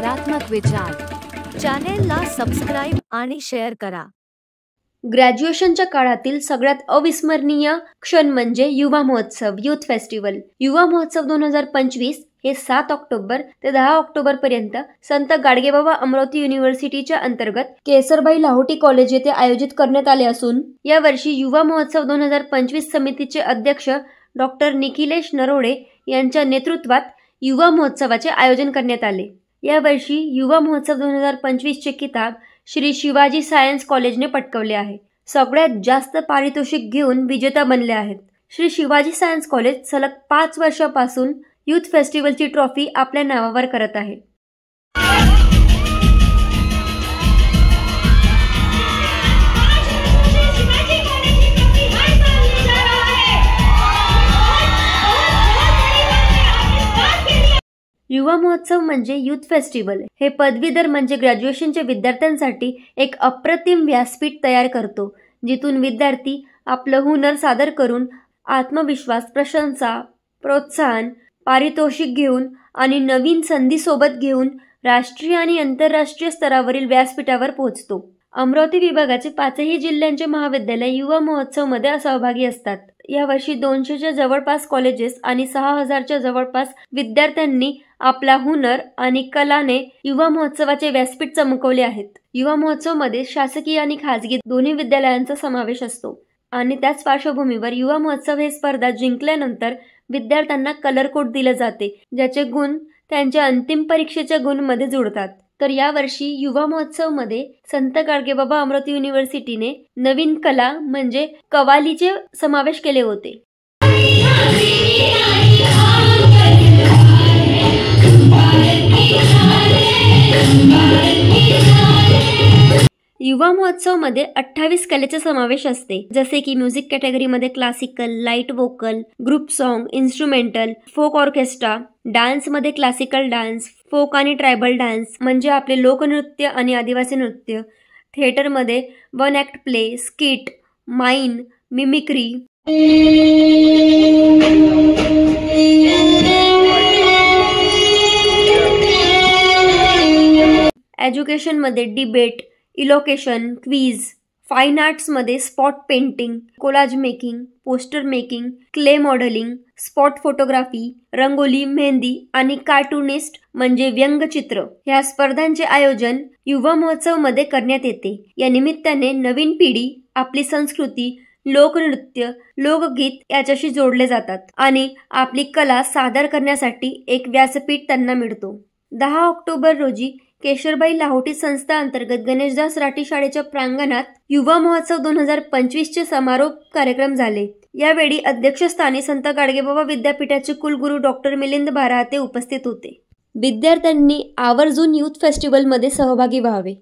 सकारात्मक विचार। चॅनेलला सबस्क्राइब आणि शेअर करा। ग्रॅज्युएशनच्या काळातील सगळ्यात अविस्मरणीय क्षण म्हणजे युवा महोत्सव यूथ फेस्टिवल। युवा महोत्सव 2025 हे 7 ऑक्टोबर ते 10 ऑक्टोबर पर्यंत संत गाडगेबाबा अमरावती युनिव्हर्सिटीच्या अंतर्गत केसरबाई लाहोटी कॉलेज येथे आयोजित करण्यात आले असून या वर्षी युवा महोत्सव 2025 समितीचे अध्यक्ष डॉक्टर निखिलेश नरोडे यांच्या नेतृत्वात युवा महोत्सवाचे आयोजन करण्यात आले। या वर्षी युवा महोत्सव 2025 चे किताब श्री शिवाजी सायन्स कॉलेजने पटकावले आहे। सगळ्यात जास्त पारितोषिक घेऊन विजेता बनले आहेत। श्री शिवाजी सायन्स कॉलेज सलग 5 वर्षांपासून यूथ फेस्टिवलची ट्रॉफी आपल्या नावावर करत आहे। युवा महोत्सव म्हणजे यूथ फेस्टिवल हे पदवीधर म्हणजे ग्रॅज्युएशनच्या विद्यार्थ्यांसाठी एक अप्रतिम व्यासपीठ तयार करतो, जिथून विद्यार्थी आपलं हुनर सादर करून आत्मविश्वास, प्रशंसा, प्रोत्साहन, पारितोषिक घेऊन आणि नवीन संधी सोबत घेऊन राष्ट्रीय आणि आंतरराष्ट्रीय स्तरावरील व्यासपीठावर पोहोचतो। अमरावती विभागाचे 5ही जिल्ह्यांचे महाविद्यालय युवा महोत्सव मध्ये सहभागी असतात। या वर्षी 200च्या जवळपास कॉलेजेस आणि 6000च्या जवळपास विद्यार्थ्यांनी आपला हुनर आणि कलाने युवा महोत्सवाचे व्यासपीठ चमकवले आहेत। युवा महोत्सव मध्ये शासकीय आणि खाजगी दोन्ही विद्यालयांचा समावेश असतो आणि त्याच पार्श्वभूमीवर युवा महोत्सव हे स्पर्धा जिंकल्यानंतर विद्यार्थ्यांना कलर कोड दिले जाते, ज्याचे गुण त्यांच्या अंतिम परीक्षेच्या गुणमध्ये जुळतात। तर यावर्षी युवा महोत्सव मध्ये संत गाडगेबाबा अमरावती युनिव्हर्सिटीने नवीन कला म्हणजे कवालीचे समावेश केले होते। युवा महोत्सव मध्ये 28 कलेचा समावेश असते, जसे की म्युझिक कॅटेगरीमध्ये classical, light vocal, group song, instrumental, folk orchestra, dance मध्ये क्लासिकल डान्स, फोक आणि ट्रायबल डान्स म्हणजे आपले लोकनृत्य आणि आदिवासी नृत्य, थिएटर मध्ये 1 act play, skit, mime, mimicry, education मध्ये debate, elocution, quiz, fine arts मध्ये spot painting, collage making, poster making, clay modelling, spot photography, rangoli, mehendi आणि कार्टूनिस्ट म्हणजे व्यंगचित्र ह्या स्पर्धांचे आयोजन युवा महोत्सव मध्ये करण्यात येते। या निमित्ताने नवीन पिढी आपली संस्कृती, लोकनृत्य, लोकगीत याच्याशी जोडले जातात आणि आपली कला सादर करण्यासाठी एक व्यासपीठ त्यांना मिळतो। 10 ऑक्टोबर रोजी केशरबाई लाहोटी संस्था अंतर्गत गणेशदास राठी शाळेच्या प्रांगणात युवा महोत्सव 2025 चे समारोप कार्यक्रम झाले। यावेळी अध्यक्षस्थानी संत गाडगेबाबा विद्यापीठाचे कुलगुरू डॉक्टर मिलिंद बाराते उपस्थित होते। विद्यार्थ्यांनी आवर्जून यूथ फेस्टिवल मध्ये सहभागी व्हावे।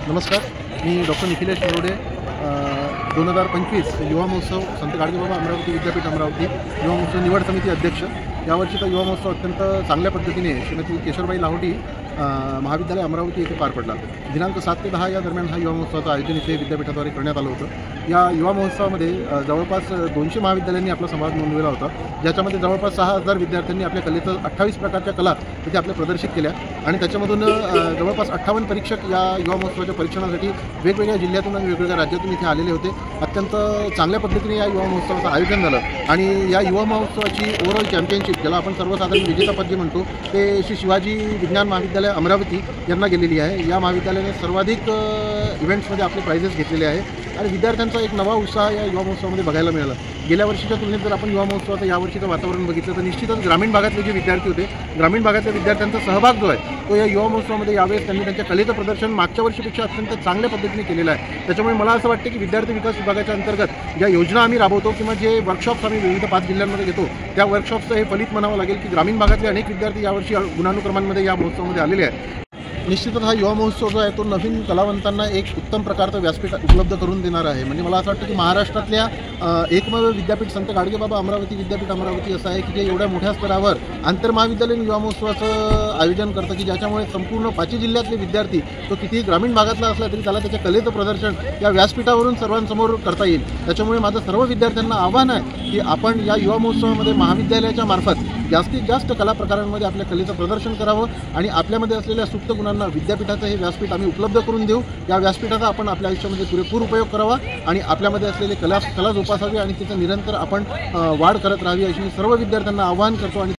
नमस्कार, मी डॉक्टर निखिलेश नरोडे। 2025 युवा महोत्सव संत गाडगेबाबा अमरावती विद्यापीठ अमरावती युवा महोत्सव निवड समिती अध्यक्ष। यावर्षीचा युवा महोत्सव अत्यंत चांगल्या पद्धतीने श्रीमती केशरबाई लाहोटी महाविद्यालय अमरावती येथे पार पडला। दिनांक 7 ते 10 या दरम्यान हा युवा महोत्सवाचं आयोजन इथे विद्यापीठाद्वारे करण्यात आलं होतं। या युवा महोत्सवामध्ये जवळपास 200 महाविद्यालयांनी आपला सहभाग नोंदवला होता, ज्याच्यामध्ये जवळपास 6000 विद्यार्थ्यांनी आपल्या कलेचं 28 प्रकारच्या कला तिथे आपल्या प्रदर्शित केल्या आणि त्याच्यामधून जवळपास 58 परीक्षक या युवा महोत्सवाच्या परीक्षणासाठी वेगवेगळ्या जिल्ह्यातून आणि वेगवेगळ्या राज्यातून इथे आलेले होते। अत्यंत चांगल्या पद्धतीने या युवा महोत्सवाचं आयोजन झालं आणि या युवा महोत्सवाची ओव्हरऑल चॅम्पियनशिप, ज्याला आपण सर्वसाधारण विजेतापद जे म्हणतो, ते श्री शिवाजी विज्ञान महाविद्यालय अमरावती यांना गेलेली आहे। या महाविद्यालयाने सर्वाधिक इव्हेंट्समध्ये आपले प्राइजेस घेतलेले आहे आणि विद्यार्थ्यांचा एक नवा उत्साह या युवा महोत्सवामध्ये बघायला मिळाला। गेल्या वर्षीच्या तुलनेत जर आपण युवा महोत्सवाचं यावर्षीचं वातावरण बघितलं तर निश्चितच ग्रामीण भागातले जे विद्यार्थी होते, ग्रामीण भागातल्या विद्यार्थ्यांचा सहभाग जो आहे तो या युवा महोत्सवामध्ये यावेळेस त्यांनी त्यांच्या कलेचं प्रदर्शन मागच्या वर्षीपेक्षा अत्यंत चांगल्या पद्धतीने केलेलं आहे। त्याच्यामुळे मला असं वाटतं की विद्यार्थी विकास विभागाच्या अंतर्गत ज्या योजना आम्ही राबवतो किंवा जे वर्कशॉप्स आम्ही विविध 5 जिल्ह्यांमध्ये घेतो, त्या वर्कशॉप्सचं हे फलित म्हणावं लागेल की ग्रामीण भागातले अनेक विद्यार्थी यावर्षी गुणानुक्रमांमध्ये या महोत्सवामध्ये आलेले आहेत। निश्चितच हा युवा महोत्सव जो आहे तो नवीन कलावंतांना एक उत्तम प्रकारचं व्यासपीठ उपलब्ध करून देणार आहे. म्हणजे मला असं वाटतं की महाराष्ट्रातल्या एकमेव विद्यापीठ संत गाडगेबाबा अमरावती विद्यापीठ अमरावती असं आहे की जे एवढ्या मोठ्या स्तरावर आंतरमहाविद्यालयीन युवा महोत्सवाचं आयोजन करतं की ज्याच्यामुळे संपूर्ण 5 जिल्ह्यातले विद्यार्थी तो कितीही ग्रामीण भागातला असला तरी त्याला त्याच्या कलेचं प्रदर्शन या व्यासपीठावरून सर्वांसमोर करता येईल. त्याच्यामुळे माझं सर्व विद्यार्थ्यांना आव्हान आहे की आपण या युवा महोत्सवामध्ये महाविद्यालयाच्या मार्फत जास्तीत जास्त कला प्रकारांमध्ये आपल्या कलेचं प्रदर्शन करावं आणि आपल्यामध्ये असलेल्या सुप्त गुणांना विद्यापीठाचं हे व्यासपीठ आम्ही उपलब्ध करून देऊ. या व्यासपीठाचा आपण आपल्या आयुष्यामध्ये पुरेपूर उपयोग करावा आणि आपल्यामध्ये असलेले कला जोपासावी आणि तिचं निरंतर आपण वाढ करत राहावी अशी मी सर्व विद्यार्थ्यांना आवाहन करतो. आणि